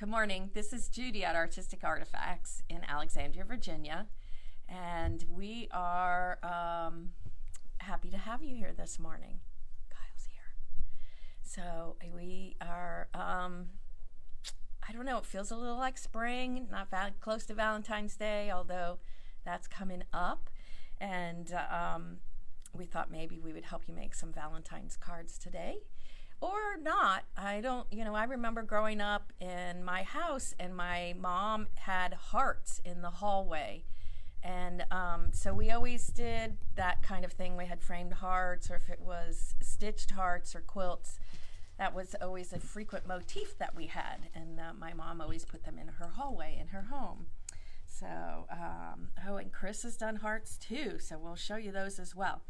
Good morning. This is Judy at Artistic Artifacts in Alexandria, Virginia, and we are happy to have you here this morning. Kyle's here. So we are, I don't know, it feels a little like spring, not close to Valentine's Day, although that's coming up, and we thought maybe we would help you make some Valentine's cards today. Or not. I remember growing up in my house and my mom had hearts in the hallway. And so we always did that kind of thing. We had framed hearts, or if it was stitched hearts or quilts, that was always a frequent motif that we had. And my mom always put them in her hallway in her home. So, and Chris has done hearts too, so we'll show you those as well.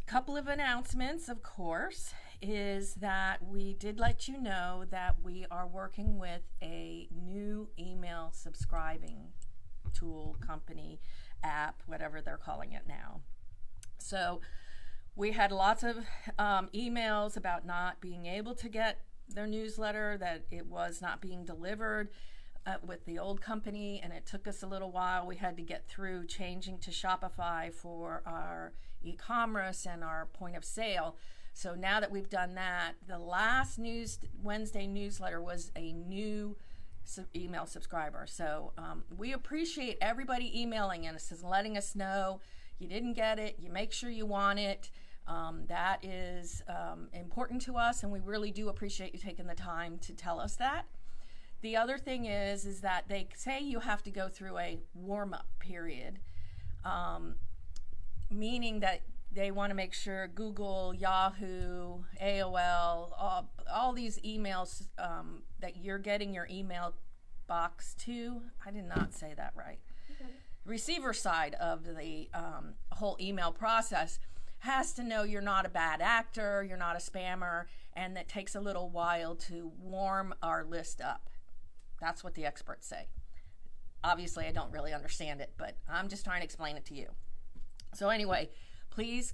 Couple of announcements, of course, is that we did let you know that we are working with a new email subscribing tool, company, app, whatever they're calling it now. So we had lots of emails about not being able to get their newsletter, that it was not being delivered with the old company, and it took us a little while. We had to get through changing to Shopify for our e-commerce and our point of sale. So now that we've done that, the last Wednesday newsletter was a new email subscriber. So we appreciate everybody emailing us and letting us know you didn't get it, you make sure you want it. That is important to us, and we really do appreciate you taking the time to tell us that. The other thing is that they say you have to go through a warm-up period, meaning that they want to make sure Google, Yahoo, AOL, all these emails that you're getting your email box to. I did not say that right. Okay. Receiver side of the whole email process has to know you're not a bad actor, you're not a spammer, and that takes a little while to warm our list up. That's what the experts say. Obviously, I don't really understand it, but I'm just trying to explain it to you. So anyway, please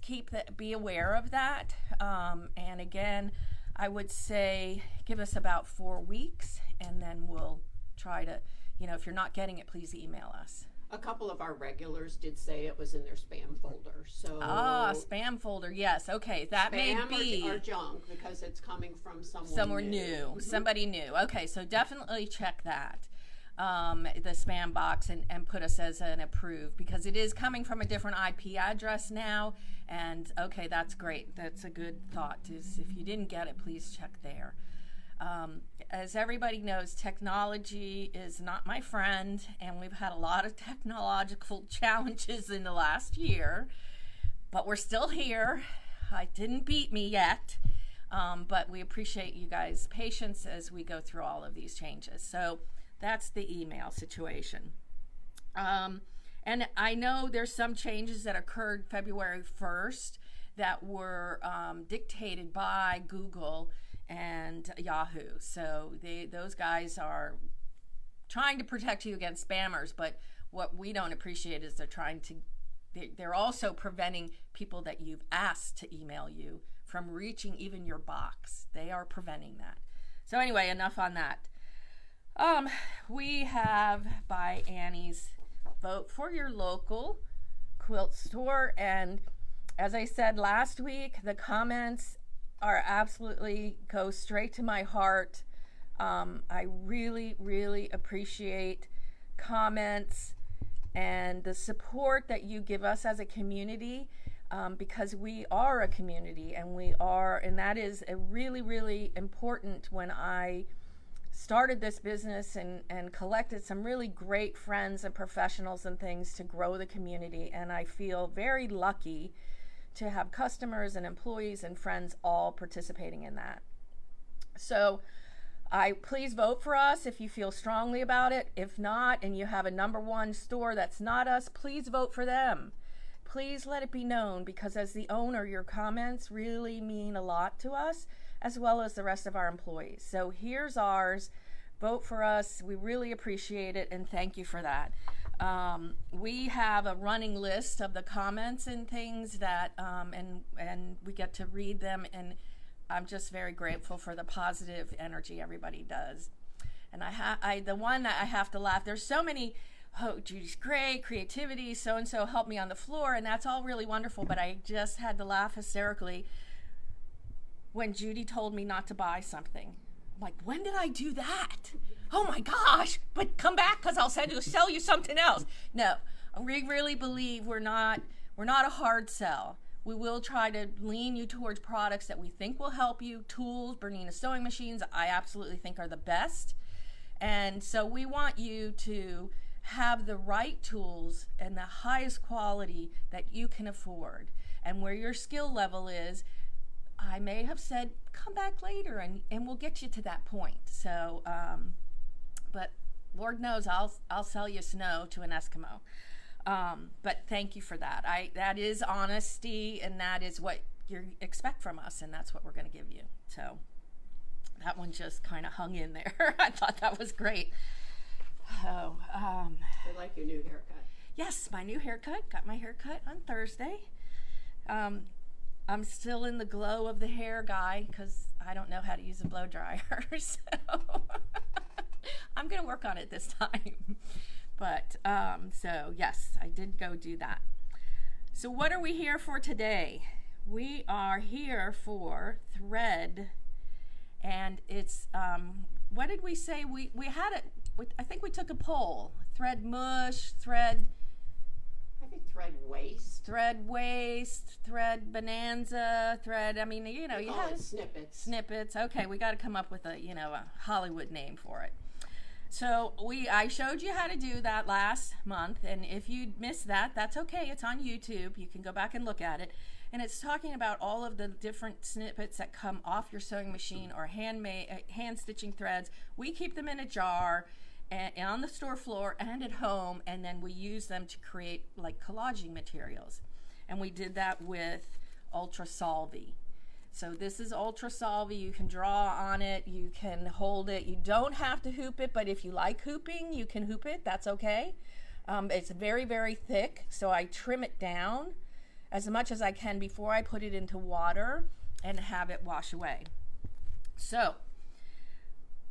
be aware of that. And again, I would say give us about 4 weeks, and then we'll try to, if you're not getting it, please email us. A couple of our regulars did say it was in their spam folder. So spam folder, yes. Okay, that may be or junk, because it's coming from somewhere new. Mm-hmm. Somebody new. Okay, so definitely check that, the spam box, and put us as an approved, because it is coming from a different IP address now. And okay, that's great. That's a good thought. Is if you didn't get it, please check there. As everybody knows, technology is not my friend, and we've had a lot of technological challenges in the last year, but we're still here. It didn't beat me yet, but we appreciate you guys' patience as we go through all of these changes. So that's the email situation. And I know there's some changes that occurred February 1st that were dictated by Google and Yahoo. So those guys are trying to protect you against spammers, but what we don't appreciate is they're also preventing people that you've asked to email you from reaching even your box. They are preventing that. So anyway, enough on that. We have by Annie's vote for your local quilt store, and as I said last week, the comments are absolutely go straight to my heart. I really, really appreciate comments and the support that you give us as a community, because we are a community, and that is a really, really important. When I started this business and collected some really great friends and professionals and things to grow the community, and I feel very lucky to have customers and employees and friends all participating in that. So please vote for us if you feel strongly about it. If not, and you have a number one store that's not us, please vote for them. Please let it be known, because as the owner, your comments really mean a lot to us, as well as the rest of our employees. So here's ours. Vote for us. We really appreciate it, and thank you for that. We have a running list of the comments and things that, and we get to read them and I'm just very grateful for the positive energy everybody does. And the one that I have to laugh, there's so many, oh, Judy's great, creativity, so-and-so helped me on the floor, and that's all really wonderful, but I just had to laugh hysterically when Judy told me not to buy something. I'm like, when did I do that? Oh my gosh, but come back because I'll sell you something else. No, we really believe we're not a hard sell. We will try to lean you towards products that we think will help you. Tools, Bernina sewing machines, I absolutely think are the best. And so we want you to have the right tools and the highest quality that you can afford. And where your skill level is, I may have said, come back later and we'll get you to that point. So, but Lord knows I'll sell you snow to an Eskimo. But thank you for that. That is honesty, and that is what you expect from us, and that's what we're going to give you. So that one just kind of hung in there. I thought that was great. Oh, I like your new haircut. Yes, my new haircut. Got my haircut on Thursday. I'm still in the glow of the hair guy because I don't know how to use a blow dryer. So I'm going to work on it this time. But, so yes, I did go do that. So what are we here for today? We are here for thread. And it's, what did we say? We had it, I think we took a poll. Thread mush, thread... I think thread waste, thread bonanza, thread, I mean, you know, you have snippets. Snippets. Okay, we got to come up with a Hollywood name for it. So I showed you how to do that last month, and if you missed that, that's okay. It's on YouTube. You can go back and look at it. And it's talking about all of the different snippets that come off your sewing machine or hand stitching threads. We keep them in a jar and on the store floor and at home, and then we use them to create like collaging materials. And we did that with Ultra Solvy. So this is Ultra Solvy. You can draw on it, you can hold it. You don't have to hoop it, but if you like hooping, you can hoop it. That's okay. It's very, very thick, so I trim it down as much as I can before I put it into water and have it wash away. So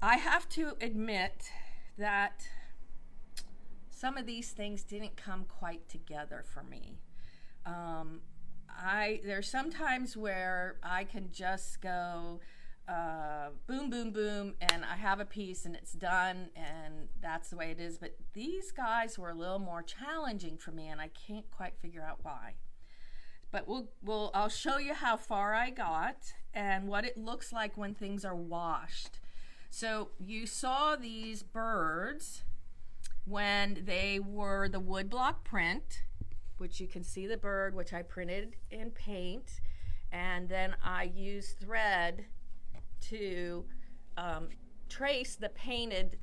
I have to admit that some of these things didn't come quite together for me. There's some times where I can just go boom, boom, boom, and I have a piece and it's done, and that's the way it is. But these guys were a little more challenging for me, and I can't quite figure out why. But I'll show you how far I got and what it looks like when things are washed. So you saw these birds when they were the woodblock print, which you can see the bird, which I printed in paint, and then I used thread to trace the painted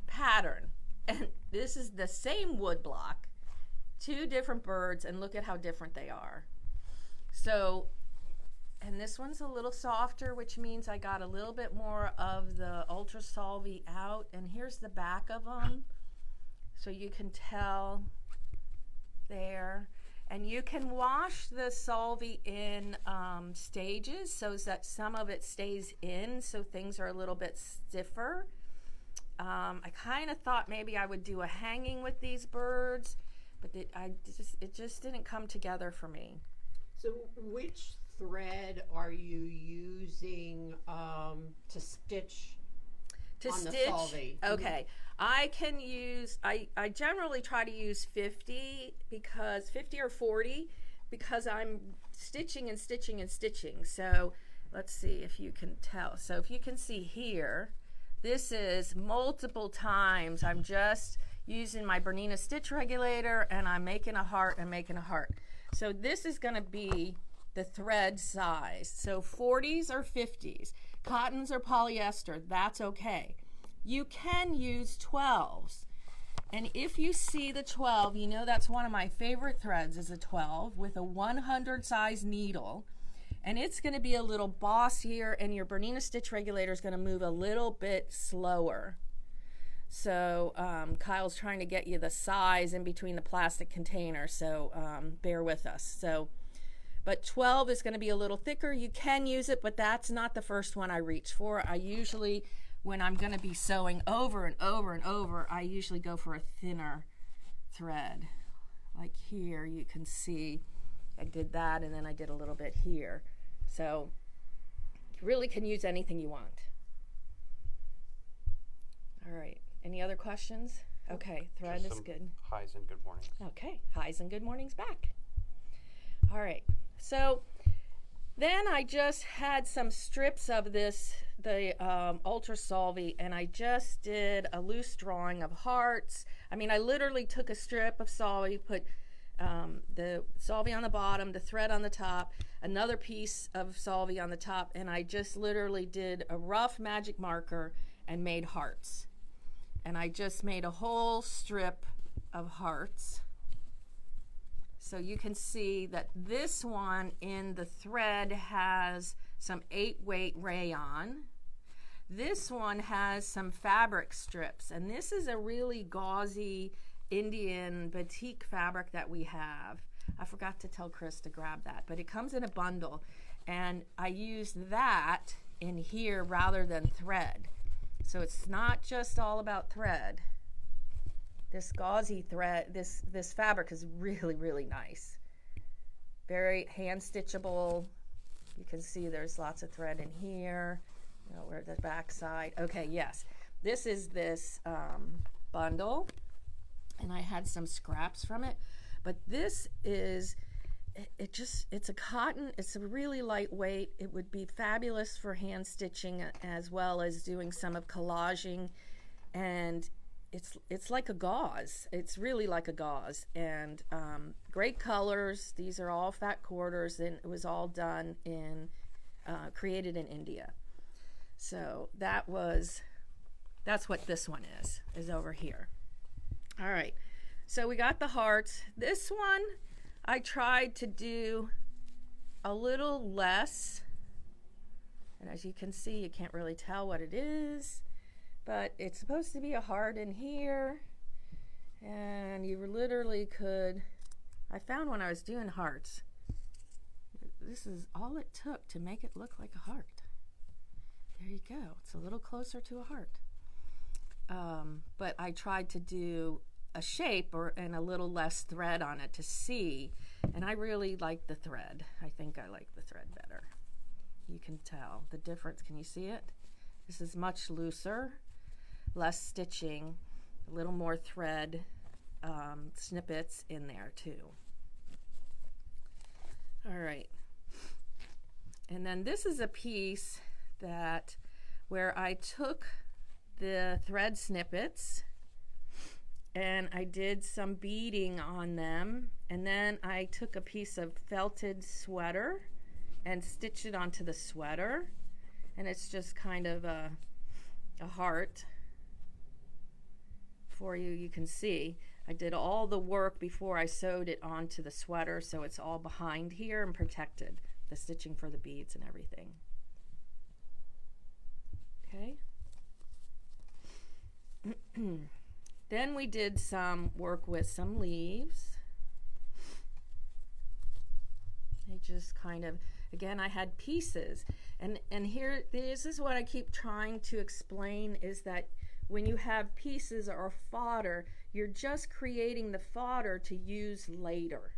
pattern. And this is the same woodblock, two different birds, and look at how different they are. So, and this one's a little softer, which means I got a little bit more of the Ultra Solvy out, and here's the back of them, so you can tell there. And you can wash the Solvy in stages so that some of it stays in, so things are a little bit stiffer. I kind of thought maybe I would do a hanging with these birds, but it just didn't come together for me. So which thread are you using to stitch on the Solvy? Okay. I can use, I generally try to use 50 or 40 because I'm stitching and stitching and stitching. So let's see if you can tell. So if you can see here, this is multiple times. I'm just using my Bernina stitch regulator and I'm making a heart and making a heart. So this is going to be the thread size. So 40s or 50s, cottons or polyester, that's okay. You can use 12s. And if you see the 12, you know that's one of my favorite threads is a 12 with a 100 size needle. And it's going to be a little bossier, and your Bernina stitch regulator is going to move a little bit slower. So Kyle's trying to get you the size in between the plastic containers, so bear with us. So, but 12 is going to be a little thicker. You can use it, but that's not the first one I reach for. I usually, when I'm going to be sewing over and over and over, I usually go for a thinner thread. Like here, you can see I did that, and then I did a little bit here. So you really can use anything you want. All right, any other questions? Okay, thread is good. Highs and good mornings. Okay, highs and good mornings back. All right, so then I just had some strips of this, the Ultra Solvy, and I just did a loose drawing of hearts. I mean, I literally took a strip of Solvy, put the Solvy on the bottom, the thread on the top, another piece of Solvy on the top, and I just literally did a rough magic marker and made hearts. And I just made a whole strip of hearts. So you can see that this one in the thread has some 8-weight rayon. This one has some fabric strips, and this is a really gauzy Indian batik fabric that we have. I forgot to tell Chris to grab that, but it comes in a bundle, and I used that in here rather than thread. So it's not just all about thread. This gauzy thread, this fabric is really, really nice. Very hand stitchable. You can see there's lots of thread in here. You know, where the back side. Okay, yes. This is this bundle, and I had some scraps from it. But this is, it's a cotton, it's a really lightweight. It would be fabulous for hand stitching as well as doing some of collaging, and it's like a gauze. It's really like a gauze, and great colors. These are all fat quarters, and it was all done in, created in India. So that's what this one is over here. All right, so we got the hearts. This one, I tried to do a little less, and as you can see, you can't really tell what it is, but it's supposed to be a heart in here, and you literally could, I found when I was doing hearts, this is all it took to make it look like a heart. There you go, it's a little closer to a heart. But I tried to do a shape and a little less thread on it to see, and I really like the thread. I think I like the thread better. You can tell the difference. Can you see it? This is much looser, less stitching, a little more thread, snippets in there too. All right, and then this is a piece that where I took the thread snippets and I did some beading on them, and then I took a piece of felted sweater and stitched it onto the sweater, and it's just kind of a heart for you. You can see I did all the work before I sewed it onto the sweater, so it's all behind here and protected, the stitching for the beads and everything. Okay. Then we did some work with some leaves. They just kind of, again, I had pieces, and here, this is what I keep trying to explain, is that when you have pieces or fodder, you're just creating the fodder to use later.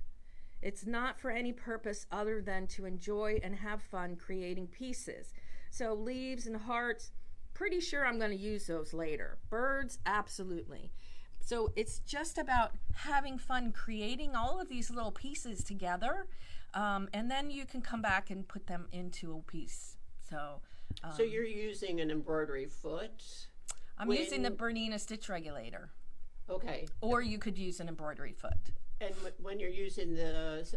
It's not for any purpose other than to enjoy and have fun creating pieces. So leaves and hearts, pretty sure I'm going to use those later. Birds, absolutely. So it's just about having fun creating all of these little pieces together, and then you can come back and put them into a piece. So you're using an embroidery foot? I'm using the BERNINA stitch regulator. Okay. Or you could use an embroidery foot. And when you're using the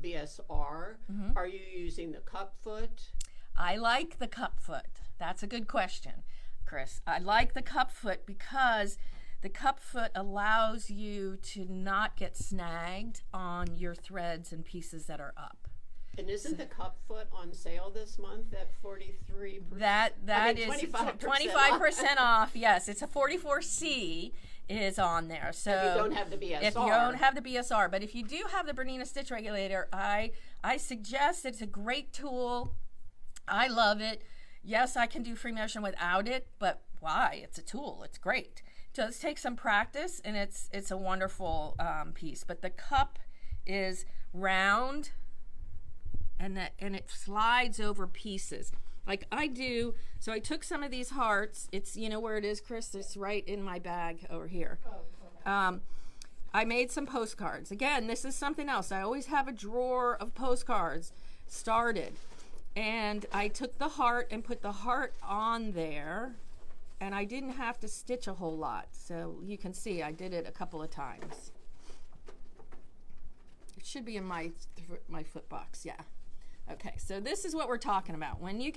BSR, are you using the cup foot? I like the cup foot. That's a good question, Chris. I like the cup foot because the cup foot allows you to not get snagged on your threads and pieces that are up. And isn't the cup foot on sale this month at 43%? That is 25% off. Yes, it's a 44C is on there. So if you don't have the BSR. If you don't have the BSR, but if you do have the BERNINA stitch regulator, I I suggest it's a great tool. I love it. Yes, I can do free motion without it, but why? It's a tool. It's great. It does take some practice, and it's a wonderful piece. But the cup is round, and it slides over pieces like I do. So I took some of these hearts. It's, you know where it is, Chris? It's right in my bag over here. Oh, okay. I made some postcards. Again, this is something else. I always have a drawer of postcards started. And I took the heart and put the heart on there, and I didn't have to stitch a whole lot. So you can see I did it a couple of times. It should be in my foot box, yeah. Okay, so this is what we're talking about. When you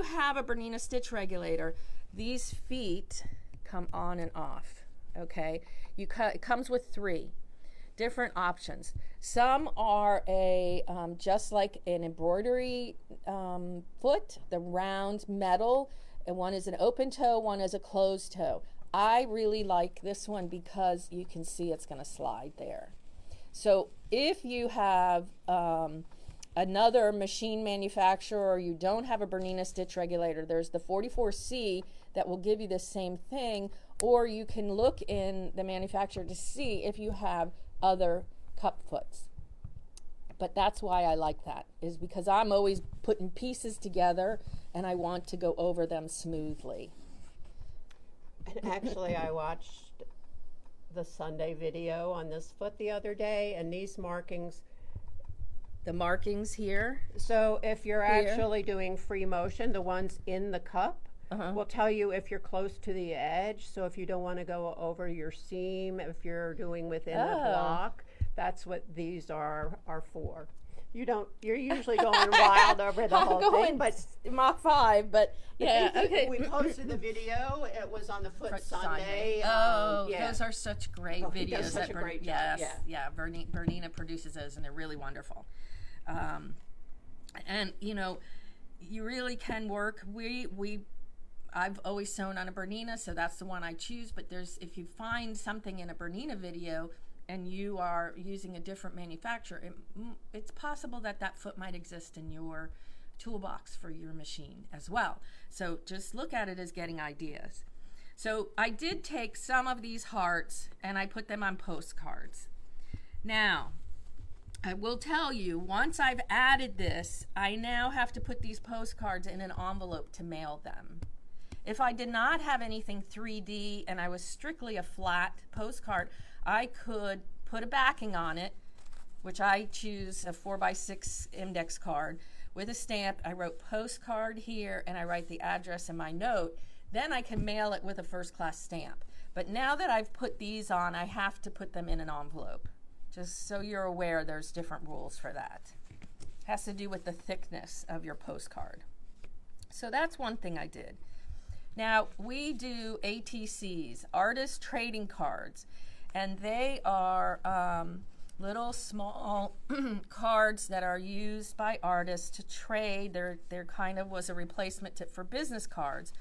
have a Bernina stitch regulator, these feet come on and off. Okay, it comes with 3 different options. Some are just like an embroidery foot, the round metal, and one is an open toe, one is a closed toe. I really like this one because you can see it's going to slide there. So if you have another machine manufacturer, or you don't have a Bernina stitch regulator, there's the 44C that will give you the same thing, or you can look in the manufacturer to see if you have other cup foots. But that's why I like that, is because I'm always putting pieces together and I want to go over them smoothly. And actually, I watched the Sunday video on this foot the other day, and these markings. The markings here. So if you're actually doing free motion, the ones in the cup will tell you if you're close to the edge. So if you don't want to go over your seam, if you're doing within the block, that's what these are for. You're usually going wild over the whole thing, but Mach 5, but yeah, okay. We posted the video. It was on the Foot Sunday. Oh, yeah. Those are such great videos. Does such a great job. Yeah. Bernina produces those, and they're really wonderful. And you know, you really can work. I've always sewn on a Bernina, so that's the one I choose. But if you find something in a Bernina video and you are using a different manufacturer, it's possible that foot might exist in your toolbox for your machine as well. So just look at it as getting ideas. So I did take some of these hearts and I put them on postcards. Now, I will tell you, once I've added this, I now have to put these postcards in an envelope to mail them. If I did not have anything 3D and I was strictly a flat postcard, I could put a backing on it, which I choose a 4x6 index card with a stamp. I wrote postcard here and I write the address in my note. Then I can mail it with a first class stamp. But now that I've put these on, I have to put them in an envelope. Just so you're aware, there's different rules for that. It has to do with the thickness of your postcard. So that's one thing I did. Now, we do ATCs, artist trading cards, and they are little small cards that are used by artists to trade. They're kind of was a replacement for business cards.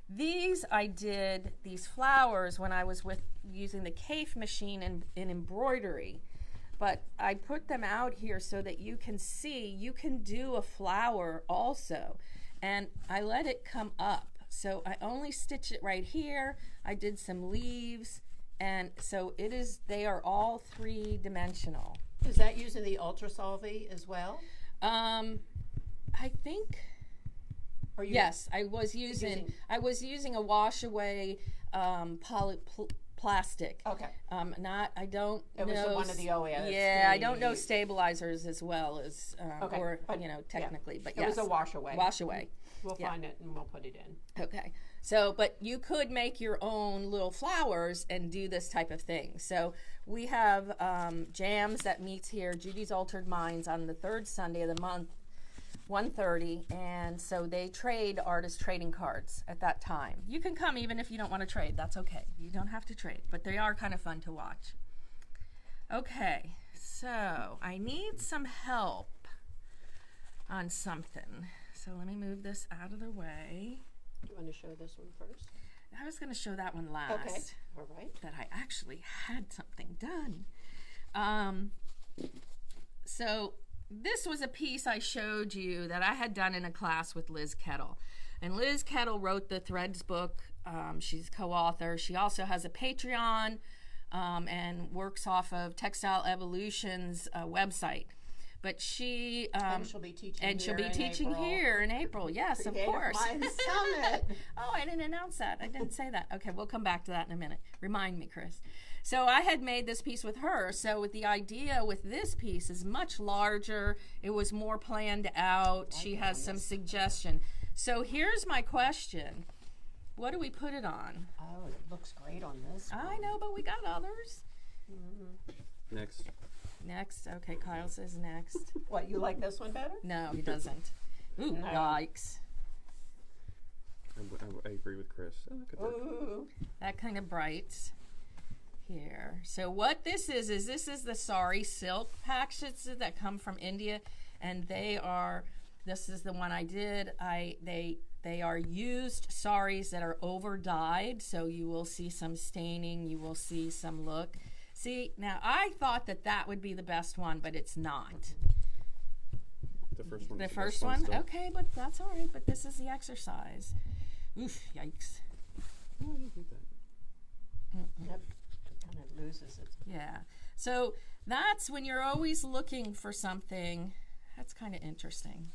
These I did, these flowers, when I was using the Kaffe machine in embroidery. But I put them out here so that you can see, you can do a flower also. And I let it come up. So I only stitch it right here. I did some leaves. And so they are all 3-dimensional. Is that using the Ultra Solvy as well? I think... Yes, I was using a wash away plastic. Okay. I don't know. It was one of the OS. Yeah, I don't know stabilizers as well as or technically, yeah. But yes, it was a wash away. Wash away. We'll find it and we'll put it in. Okay. So, but you could make your own little flowers and do this type of thing. So we have Jams that meets here, Judy's Altered Minds, on the 3rd Sunday of the month. 1:30, and so they trade artist trading cards at that time. You can come even if you don't want to trade. That's okay. You don't have to trade, but they are kind of fun to watch. Okay, so I need some help on something. So let me move this out of the way. You want to show this one first? I was going to show that one last. Okay, all right. That I actually had something done. So this was a piece I showed you that I had done in a class with Liz Kettle. And Liz Kettle wrote the Threads book. She's co-author. She also has a Patreon and works off of Textile Evolution's website. But she and she'll be teaching here in April. Yes, of course. Summit. Oh, I didn't announce that. I didn't say that. Okay, we'll come back to that in a minute. Remind me, Chris. So I had made this piece with her. So with the idea with this piece is much larger. It was more planned out. She has some suggestion. So here's my question. What do we put it on? Oh, it looks great on this one. I know, but we got others. Next. Next. Okay, Kyle says next. What, you like this one better? No, he doesn't. Ooh, No. yikes. I agree with Chris. Oh, look at that. Ooh. That kind of brights here. So what this is this is the sari silk patches that come from India, and this is the one I did. They are used saris that are over dyed, so you will see some staining, you will see some look. See, now I thought that would be the best one, but it's not. The first one. The first one? Still. Okay, but that's all right, but this is the exercise. Oof, yikes. Oh, I didn't think that. Yep. It kind of loses it. Yeah. So that's when you're always looking for something. That's kind of interesting.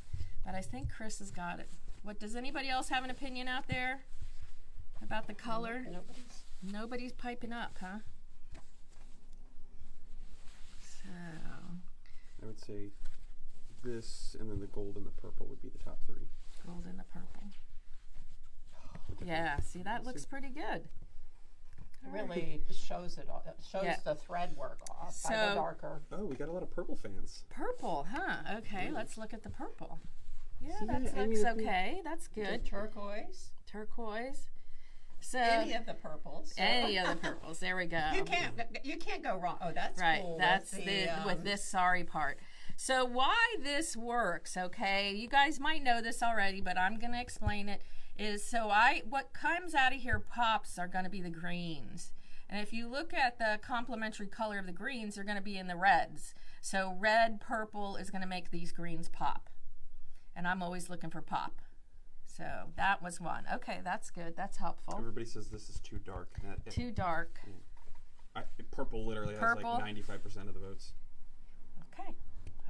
But I think Chris has got it. What, does anybody else have an opinion out there about the color? Nobody's piping up, huh? So I would say this and then the gold and the purple would be the top three. gold and the purple. Yeah, see, that looks pretty good. It really shows it all. It shows the thread work off by the darker. Oh, we got a lot of purple fans. Purple, huh? Okay, let's look at the purple. Yeah, See that that? looks okay. That's good. Turquoise. Turquoise. So Any of the purples. any of the purples. There we go. You can't go wrong. Oh, that's right. cool. That's with this sari part. So why this works, okay? You guys might know this already, but I'm going to explain it. What comes out of here pops are going to be the greens. And if you look at the complementary color of the greens, they're going to be in the reds. So red, purple is going to make these greens pop. And I'm always looking for pop. So that was one. Okay, that's good. That's helpful. Everybody says this is too dark. Too dark. Purple literally has like 95% of the votes. Okay,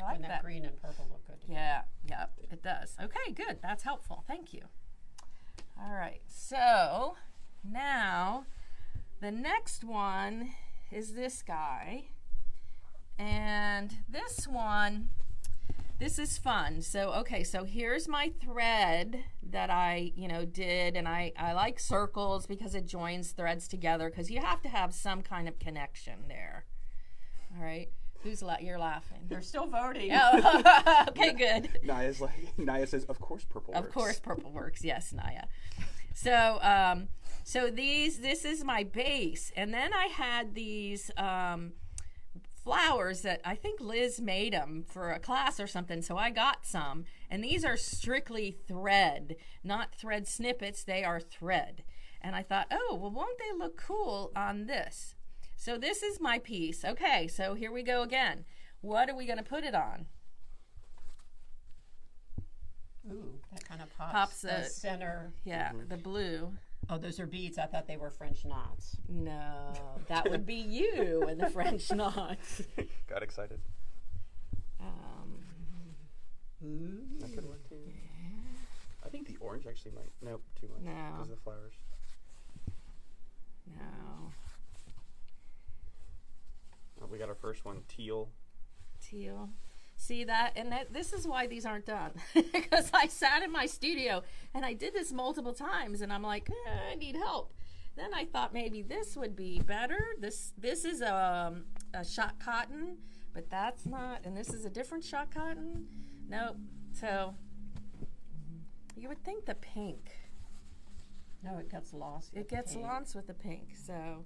I like And that. green and purple look good. Yeah, it does. Okay, good. That's helpful. Thank you. All right, so now the next one is this guy. And this one, this is fun. So, okay, so here's my thread that I, did, and I like circles because it joins threads together because you have to have some kind of connection there. All right. You're laughing. They're still voting. Oh, okay, good. Naya says, of course purple works. Of course purple works. Yes, Naya. So, this is my base. And then I had these flowers that I think Liz made them for a class or something. So I got some. And these are strictly thread, not thread snippets. They are thread. And I thought, oh, well, won't they look cool on this? So this is my piece. Okay, so here we go again. What are we going to put it on? Ooh, that kind of pops the center. Yeah, the blue. Oh, those are beads. I thought they were French knots. No, that would be you and the French knots. Got excited. That could work too. I think the orange actually might. Nope, too much. No. Because of the flowers. No. Oh, we got our first one, teal. Teal. See that? And this is why these aren't done. Because I sat in my studio and I did this multiple times and I'm like, I need help. Then I thought maybe this would be better. This is a shot cotton, but that's not. And this is a different shot cotton. Nope. So you would think the pink. No, it gets lost. It gets lost with the pink. So,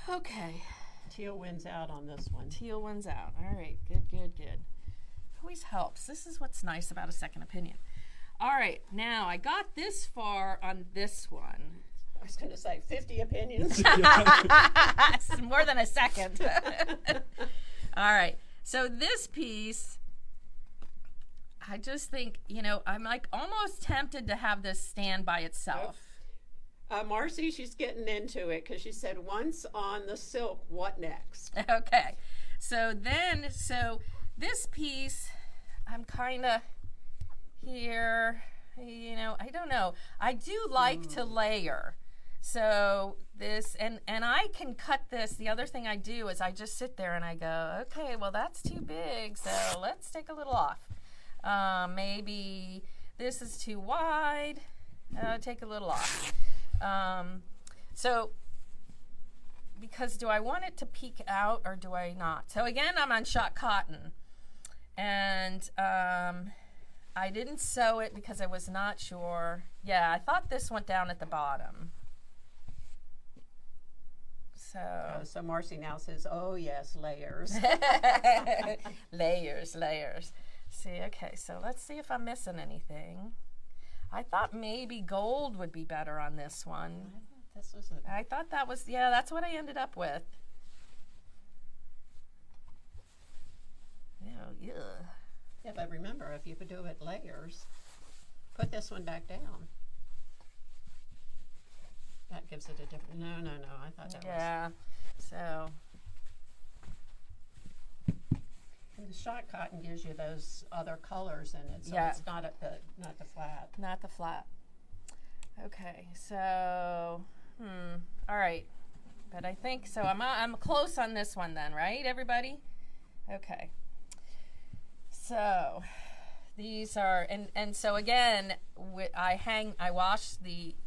okay. Teal wins out on this one. Teal wins out. All right. Good, good, good. Always helps. This is what's nice about a second opinion. All right. Now, I got this far on this one. I was going to say 50 opinions. It's more than a second. All right. So this piece, I just think, you know, I'm like almost tempted to have this stand by itself. Marcy, she's getting into it because she said, once on the silk, what next? Okay. So this piece, I'm kind of here, you know, I don't know. I do like to layer. So this, and I can cut this. The other thing I do is I just sit there and I go, okay, well, that's too big, so let's take a little off. Maybe this is too wide. Take a little off. So, because do I want it to peek out or do I not? So again, I'm on shot cotton, and I didn't sew it because I was not sure. Yeah, I thought this went down at the bottom. So Marcy now says, oh yes, layers. Layers. See, okay, so let's see if I'm missing anything. I thought maybe gold would be better on this one. I thought that was, yeah, that's what I ended up with. Yeah. Yeah, but remember, if you could do it layers, put this one back down. That gives it a different, no, I thought that was. Yeah, so. And the shot cotton gives you those other colors in it, so it's not the flat. Not the flat. Okay, so, all right. But I think, so I'm close on this one then, right, everybody? Okay. So, these are, and so again, I wash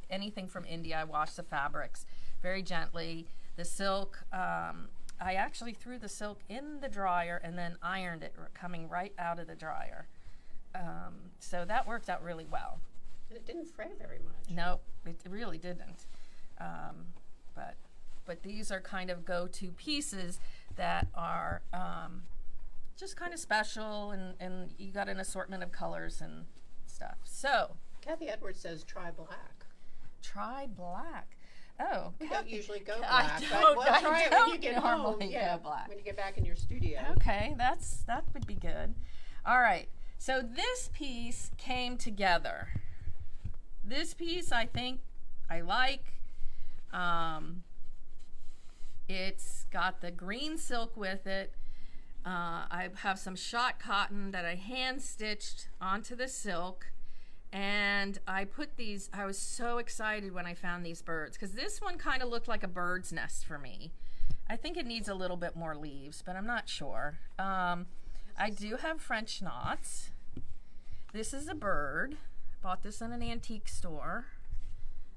anything from India, I wash the fabrics very gently. The silk, I actually threw the silk in the dryer and then ironed it coming right out of the dryer. So that worked out really well. And it didn't fray very much. No, it really didn't. But these are kind of go-to pieces that are just kind of special, and you got an assortment of colors and stuff. So Kathy Edwards says try black. Try black. Oh, we don't usually go black. I don't try it when you get home. Yeah, black. When you get back in your studio. Okay, that would be good. All right. So this piece came together. This piece I think I like. It's got the green silk with it. I have some shot cotton that I hand stitched onto the silk. And I put these, I was so excited when I found these birds, because this one kind of looked like a bird's nest for me. I think it needs a little bit more leaves, but I'm not sure. I do have French knots. This is a bird. Bought this in an antique store,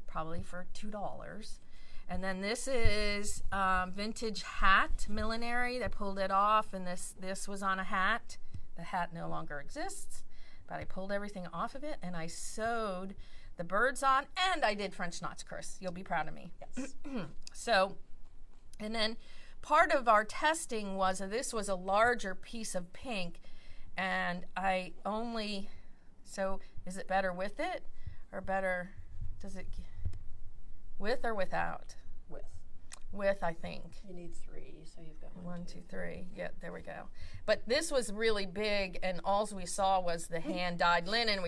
probably for $2. And then this is vintage hat millinery. I pulled it off, and this was on a hat. The hat no longer exists. But I pulled everything off of it, and I sewed the birds on, and I did French knots, Chris. You'll be proud of me. Yes. So, and then part of our testing was this was a larger piece of pink, and I only, so is it better with it, or better, does it, with or without? With, I think. You need 3, so you've got 1, 2, 3. Yeah, there we go. But this was really big, and all we saw was the hand-dyed linen.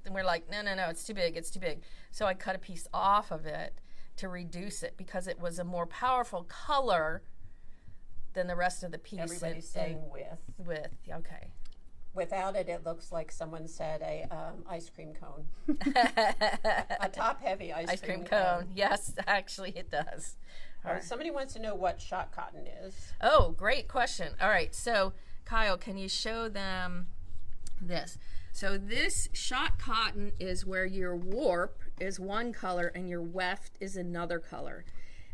We're like, no, it's too big, it's too big. So I cut a piece off of it to reduce it, because it was a more powerful color than the rest of the piece. Everybody's saying with. With, okay. Without it, it looks like someone said a ice cream cone. A top-heavy ice cream cone. Yes, actually it does. All right. Somebody wants to know what shot cotton is. Oh, great question. All right, so Kyle, can you show them this? So this shot cotton is where your warp is one color and your weft is another color.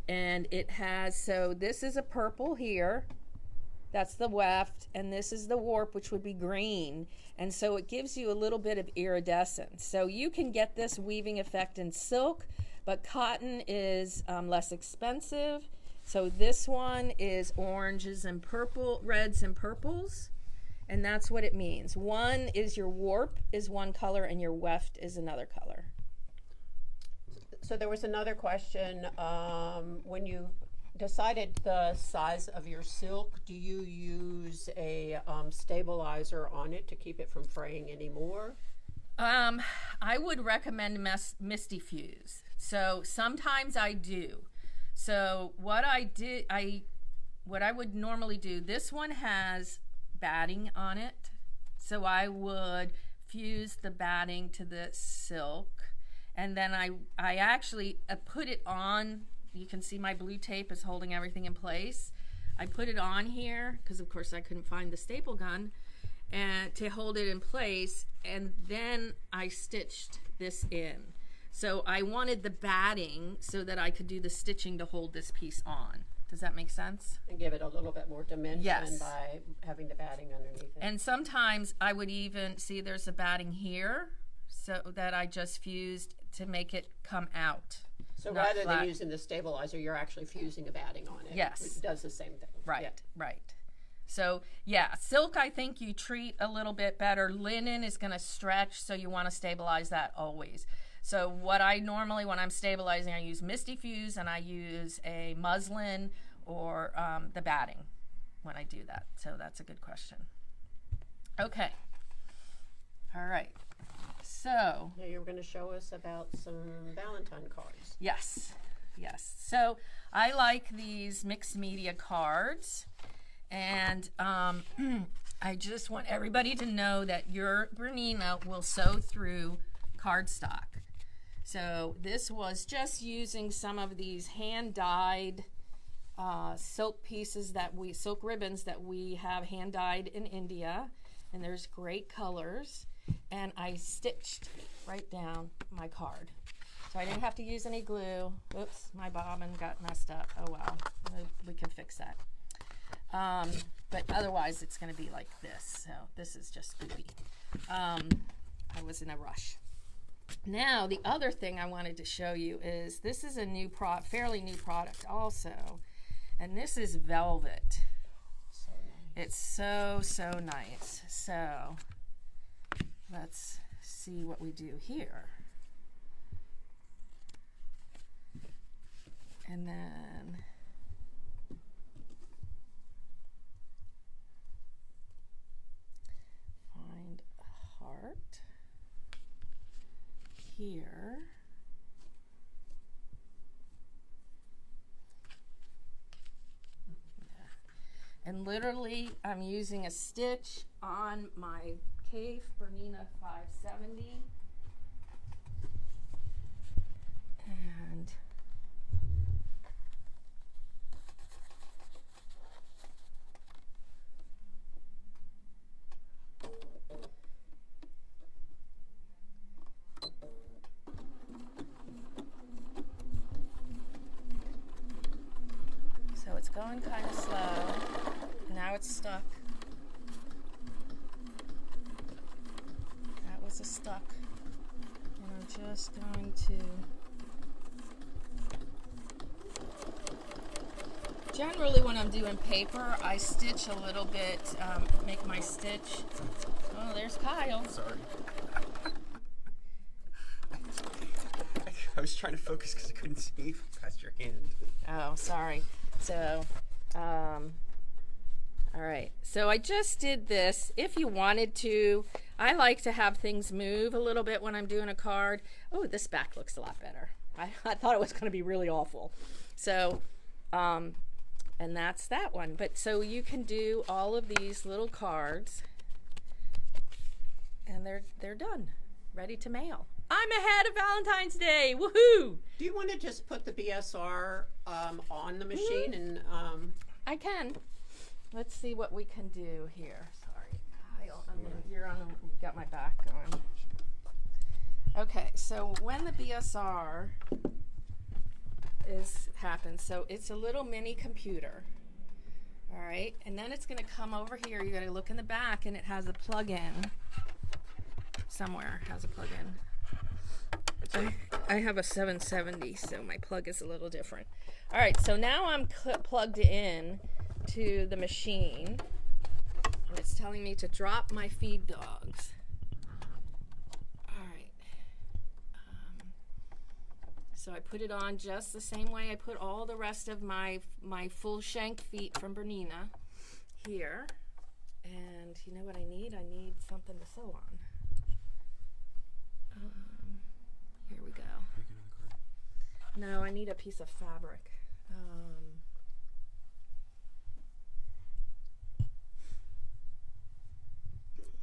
And it has, so this is a purple here. That's the weft, and this is the warp, which would be green. And so it gives you a little bit of iridescence. So you can get this weaving effect in silk, but cotton is less expensive. So this one is oranges and purple, reds and purples, and that's what it means. One is your warp is one color and your weft is another color. So there was another question when you decided the size of your silk, do you use a stabilizer on it to keep it from fraying anymore? I would recommend Misty Fuse. So sometimes I do. So what I would normally do, this one has batting on it. So I would fuse the batting to the silk, and then I actually put it on. You can see my blue tape is holding everything in place. I put it on here because of course I couldn't find the staple gun and to hold it in place, and then I stitched this in. So I wanted the batting so that I could do the stitching to hold this piece on. Does that make sense? And give it a little bit more dimension. Yes. By having the batting underneath it. And sometimes I would even see there's a batting here, so that I just fused to make it come out. So rather than using the stabilizer, you're actually fusing a batting on it. Yes. It does the same thing. Right, Yeah. right. So yeah, silk I think you treat a little bit better. Linen is going to stretch, so you want to stabilize that always. So what I normally, when I'm stabilizing, I use Misty Fuse and I use a muslin or the batting when I do that. So that's a good question. Okay. All right. So Now you're going to show us about some Valentine cards. yes, yes. So I like these mixed media cards, and I just want everybody to know that your Bernina will sew through cardstock. So this was just using some of these hand-dyed silk pieces silk ribbons that we have hand-dyed in India, and there's great colors, and I stitched right down my card. So I didn't have to use any glue. Oops, my bobbin got messed up. Oh well, we can fix that. But otherwise it's going to be like this. So this is just goofy. I was in a rush. Now the other thing I wanted to show you is this is a new fairly new product also, and this is velvet. So nice. It's so nice. So let's see what we do here. And then find a heart here. And literally I'm using a stitch on my Kaffe Bernina 570. And so it's going kind of slow. Now it's stuck. That was a stuck. And I'm just going to generally when I'm doing paper, I stitch a little bit, make my stitch. Oh, there's Kyle. Sorry. I was trying to focus because I couldn't see past your hand. Oh, sorry. So, all right. So I just did this. If you wanted to, I like to have things move a little bit when I'm doing a card. Oh, this back looks a lot better. I thought it was going to be really awful. So, and that's that one. But so you can do all of these little cards, and they're done, ready to mail. I'm ahead of Valentine's Day. Woohoo! Do you want to just put the BSR on the machine and I can. Let's see what we can do here. Sorry, Kyle. You're on. Got my back going. Okay, so when the BSR happens, so it's a little mini computer. All right, and then it's going to come over here. You got to look in the back, and it has a plug-in somewhere. It has a plug-in. I have a 770, so my plug is a little different. All right, so now I'm plugged in to the machine, and it's telling me to drop my feed dogs. All right. So I put it on just the same way I put all the rest of my full shank feet from Bernina here. And you know what I need? I need something to sew on. Here we go. No, I need a piece of fabric.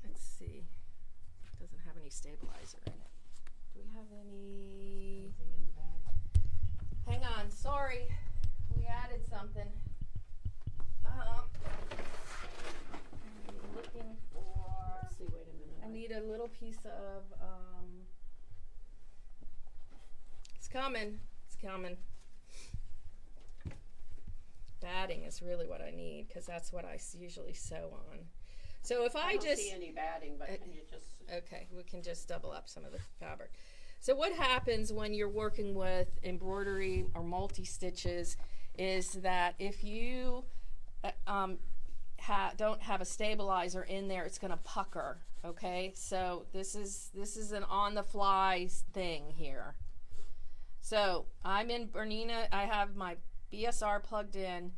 Let's see. It doesn't have any stabilizer in it. Do we have any? Hang on, sorry. We added something. I'm looking for. Let's see, wait a minute. I need a little piece of. It's coming. It's coming. Batting is really what I need because that's what I usually sew on. So if I don't just see any batting, but can you just? Okay, we can just double up some of the fabric. So what happens when you're working with embroidery or multi-stitches is that if you don't have a stabilizer in there, it's going to pucker. Okay, so this is an on-the-fly thing here. So I'm in Bernina. I have my BSR plugged in.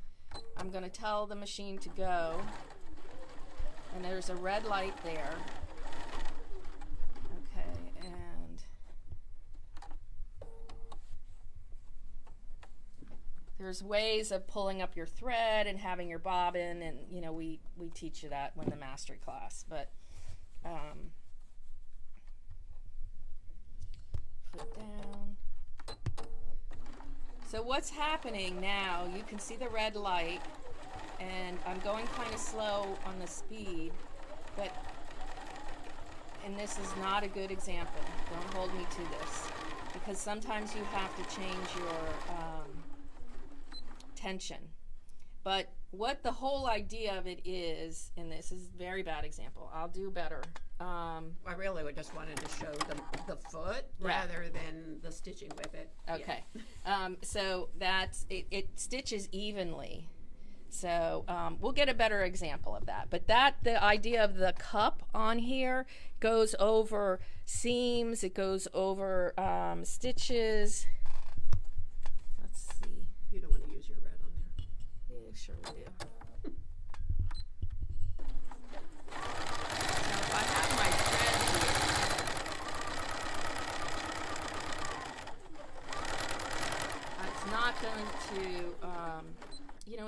I'm going to tell the machine to go, and there's a red light there. Okay, and there's ways of pulling up your thread and having your bobbin, and you know we teach you that in the mastery class. But foot down. So what's happening now, you can see the red light, and I'm going kind of slow on the speed, and this is not a good example. Don't hold me to this, because sometimes you have to change your tension. But what the whole idea of it is, and this is a very bad example, I'll do better. I really just wanted to show the foot rather than the stitching with it. Okay, so that's it stitches evenly. So we'll get a better example of that. But the idea of the cup on here goes over seams, it goes over stitches. Let's see. You don't want to use your red on there. Yeah, sure we do. Now if I have my thread here, it's not going to,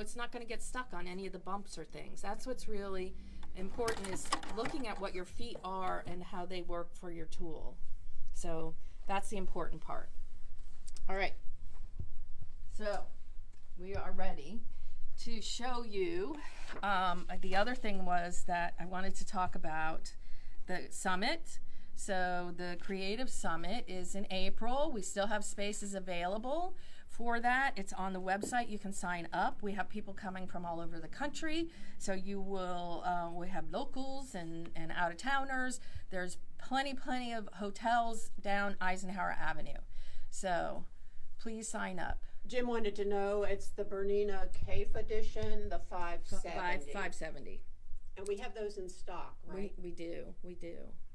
it's not going to get stuck on any of the bumps or things. That's what's really important, is looking at what your feet are and how they work for your tool. So that's the important part. All right. So we are ready to show you. The other thing was that I wanted to talk about the summit. So the Creative Summit is in April. We still have spaces available for that. It's on the website. You can sign up. We have people coming from all over the country. So you will, we have locals and out-of-towners. There's plenty of hotels down Eisenhower Avenue. So please sign up. Jim wanted to know, it's the Bernina Kaffe edition, the 570. 570. And we have those in stock, right? We do.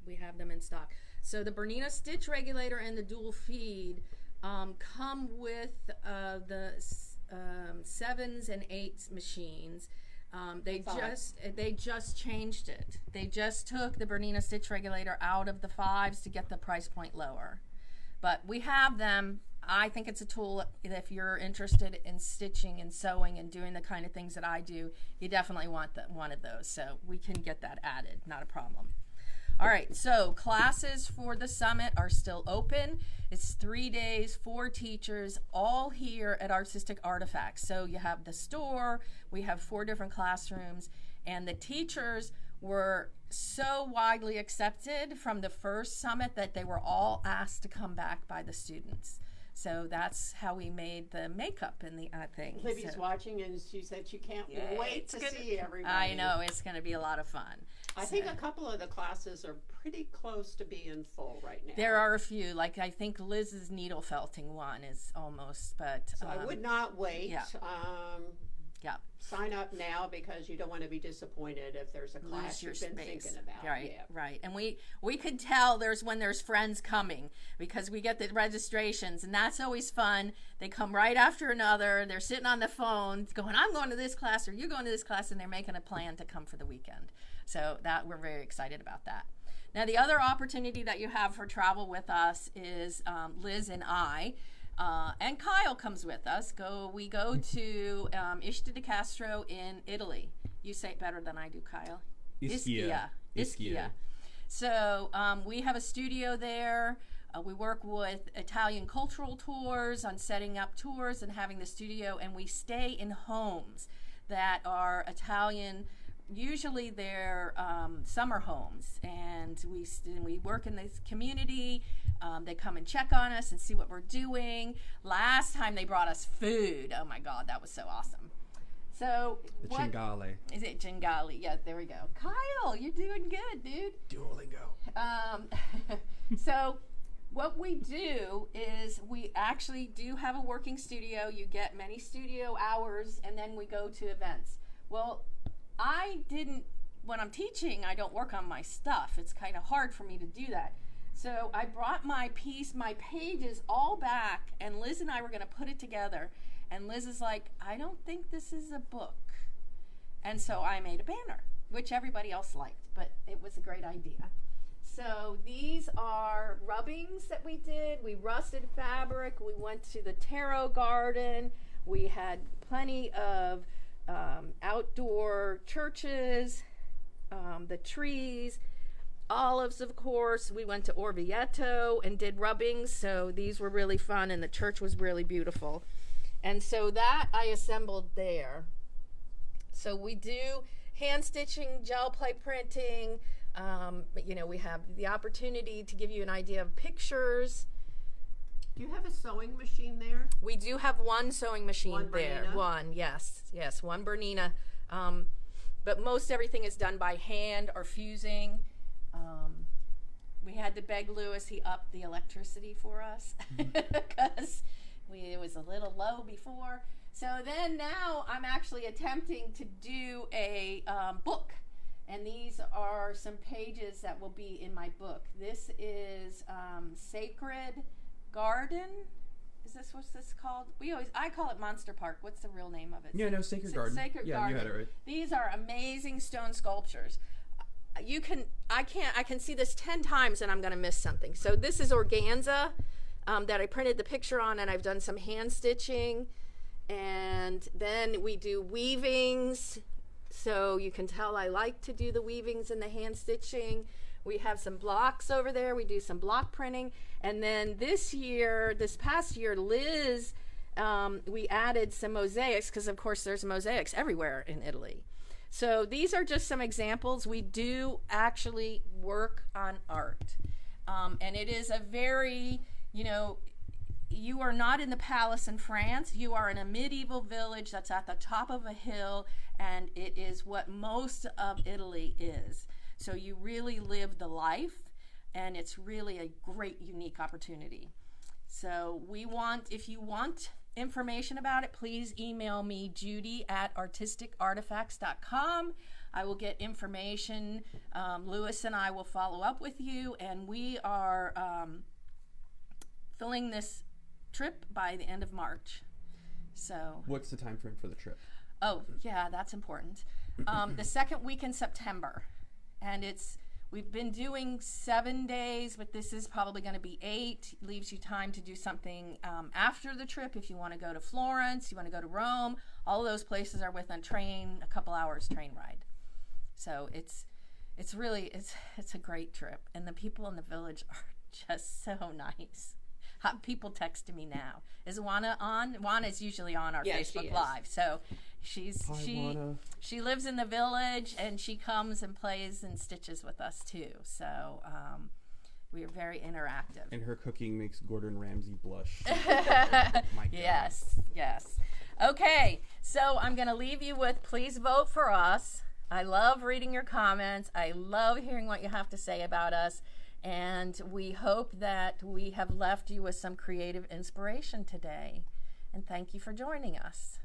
We have them in stock. So the Bernina stitch regulator and the dual feed come with the 7s and 8s machines. They just changed it. They just took the Bernina stitch regulator out of the 5s to get the price point lower. But we have them. I think it's a tool. If you're interested in stitching and sewing and doing the kind of things that I do, you definitely want one of those. So we can get that added, not a problem. All right, so classes for the summit are still open. It's 3 days, 4 teachers, all here at Artistic Artifacts. So you have the store, we have 4 different classrooms, and the teachers were so widely accepted from the first summit that they were all asked to come back by the students. So that's how we made the makeup and the thing. Libby's watching, and she said she can't wait to see everybody. I know, it's going to be a lot of fun. I think a couple of the classes are pretty close to being full right now. There are a few, like I think Liz's needle felting one is almost, but so I would not wait. Yeah. Yeah. Sign up now because you don't want to be disappointed if there's a class you've been thinking about. Right, yeah. right. And we could tell when there's friends coming because we get the registrations, and that's always fun. They come right after another. They're sitting on the phone going, I'm going to this class or you're going to this class, and they're making a plan to come for the weekend. So that we're very excited about that. Now, the other opportunity that you have for travel with us is Liz and I. And Kyle comes with us. We go to Ischia di Castro in Italy. You say it better than I do, Kyle. Ischia. So we have a studio there. We work with Italian cultural tours on setting up tours and having the studio, and we stay in homes that are Italian. Usually they're summer homes, and we work in this community. They come and check on us and see what we're doing. Last time they brought us food. Oh my God, that was so awesome. So the Cingale. Is it Cingale? Yeah, there we go. Kyle, you're doing good, dude. Duolingo. So what we do is we actually do have a working studio. You get many studio hours, and then we go to events. Well, when I'm teaching, I don't work on my stuff. It's kind of hard for me to do that. So I brought my pages all back, and Liz and I were going to put it together. And Liz is like, I don't think this is a book. And so I made a banner, which everybody else liked, but it was a great idea. So these are rubbings that we did. We rusted fabric. We went to the tarot garden. We had plenty of outdoor churches, the trees, olives, of course. We went to Orvieto and did rubbings, so these were really fun, and the church was really beautiful. And so that I assembled there. So we do hand stitching, gel play printing. We have the opportunity to give you an idea of pictures. Do you have a sewing machine there? We do have one sewing machine one there. Bernina? One, yes, one Bernina. But most everything is done by hand or fusing. We had to beg Lewis, he upped the electricity for us because it was a little low before. So then now I'm actually attempting to do a book. And these are some pages that will be in my book. This is Sacred Garden. Is this what's this called? I call it Monster Park. What's the real name of it? Yeah, no, Sacred Garden. Sacred Garden. Yeah, you had it right. These are amazing stone sculptures. I can see this 10 times and I'm going to miss something. So this is organza that I printed the picture on, and I've done some hand stitching. And then we do weavings. So you can tell I like to do the weavings and the hand stitching. We have some blocks over there. We do some block printing. And then this past year, Liz, we added some mosaics because, of course, there's mosaics everywhere in Italy. So these are just some examples. We do actually work on art. And it is a very, you are not in the palace in France. You are in a medieval village that's at the top of a hill, and it is what most of Italy is. So you really live the life, and it's really a great, unique opportunity. So if you want information about it, please email me, judy@artisticartifacts.com. I will get information. Lewis and I will follow up with you, and we are filling this trip by the end of March. So what's the time frame for the trip? Oh, yeah, that's important. The second week in September. And we've been doing 7 days, but this is probably going to be 8. Leaves you time to do something after the trip. If you want to go to Florence, you want to go to Rome, all of those places are within a couple hours train ride. So it's a great trip. And the people in the village are just so nice. People texting me now. Is Juana on? Juana's usually on our Facebook Live. So she lives in the village, and she comes and plays and stitches with us too. So we are very interactive. And her cooking makes Gordon Ramsay blush. My God. Yes. Okay, so I'm going to leave you with, please vote for us. I love reading your comments. I love hearing what you have to say about us. And we hope that we have left you with some creative inspiration today. And thank you for joining us.